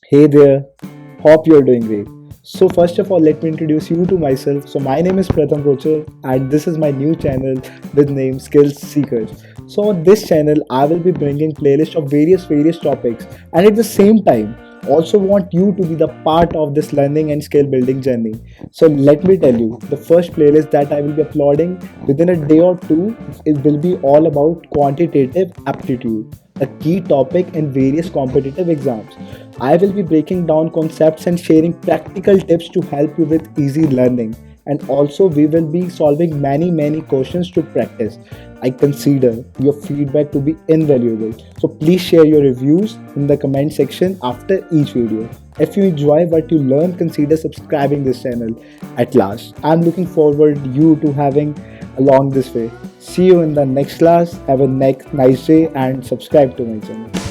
Hey there, hope you're doing great. So, first of all, let me introduce you to myself. So, my name is Pratham Kocher, and this is my new channel with name Skills Seekers. So, on this channel, I will be bringing playlist of various topics, and at the same time, also want you to be the part of this learning and skill building journey. So, let me tell you, the first playlist that I will be uploading within a day or two, it will be all about quantitative aptitude, a key topic in various competitive exams. I will be breaking down concepts and sharing practical tips to help you with easy learning. And also, we will be solving many questions to practice. I consider your feedback to be invaluable. So, please share your reviews in the comment section after each video. If you enjoy what you learn, consider subscribing this channel. At last, I'm looking forward you to having along this way. See you in the next class. Have a nice day and subscribe to my channel.